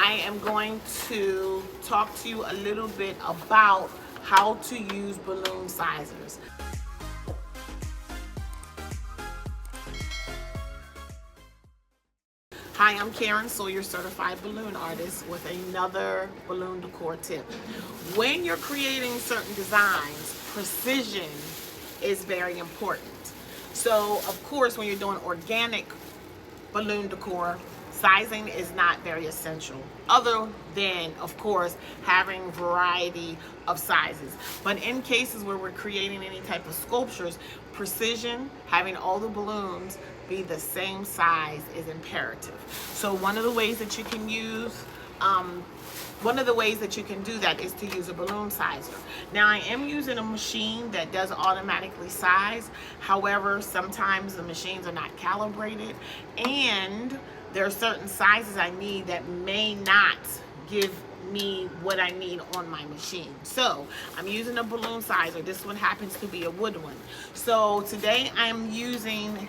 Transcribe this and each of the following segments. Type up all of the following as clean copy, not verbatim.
I am going to talk to you a little bit about how to use balloon sizers. Hi, I'm Karen, Sawyer, certified balloon artist with another balloon decor tip. When you're creating certain designs, precision is very important. So, of course, when you're doing organic balloon decor, sizing is not very essential, other than, of course, having variety of sizes. But in cases where we're creating any type of sculptures, precision, having all the balloons be the same size is imperative. So one of the ways that you can do that is to use a balloon sizer. Now I am using a machine that does automatically size. However, sometimes the machines are not calibrated and there are certain sizes I need that may not give me what I need on my machine. So I'm using a balloon sizer. This one happens to be a wood one. So today I'm using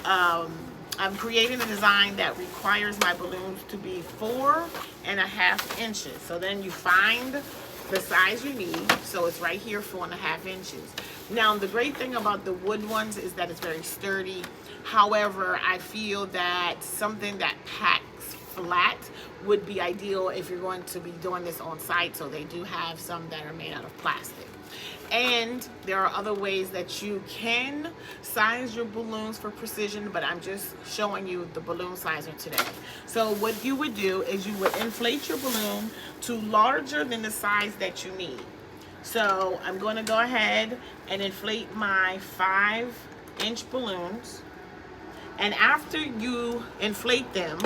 I'm creating a design that requires my balloons to be 4.5 inches. So then you find the size you need. So it's right here, 4.5 inches. Now the great thing about the wood ones is that it's very sturdy. However, I feel that something that packs flat would be ideal if you're going to be doing this on site. So they do have some that are made out of plastic. And there are other ways that you can size your balloons for precision, but I'm just showing you the balloon sizer today. So what you would do is you would inflate your balloon to larger than the size that you need. So I'm going to go ahead and inflate my 5-inch balloons. And after you inflate them,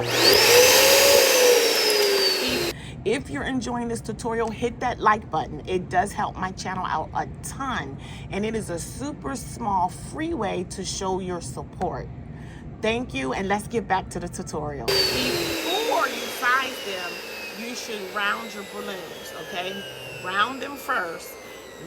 if you're enjoying this tutorial, hit that like button. It does help my channel out a ton. And it is a super small free way to show your support. Thank you, and let's get back to the tutorial. Before you size them, you should round your balloons, okay? Round them first.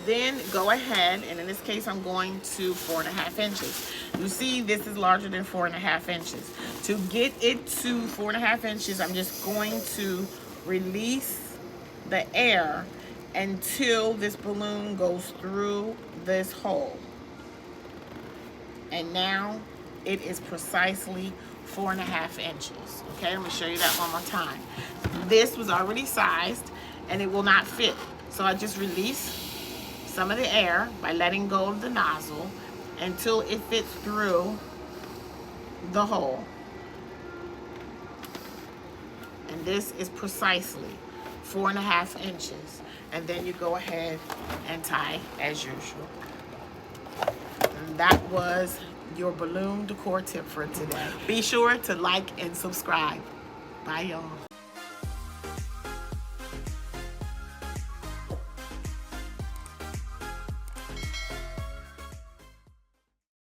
Then go ahead, and in this case, I'm going to 4.5 inches. You see, this is larger than 4.5 inches. To get it to 4.5 inches, I'm just going to release the air until this balloon goes through this hole. And now it is precisely 4.5 inches. Okay, let me show you that one more time. This was already sized and it will not fit. So I just release some of the air by letting go of the nozzle until it fits through the hole. And this is precisely 4.5 inches. And then you go ahead and tie as usual. And that was your balloon decor tip for today. Be sure to like and subscribe. Bye, y'all.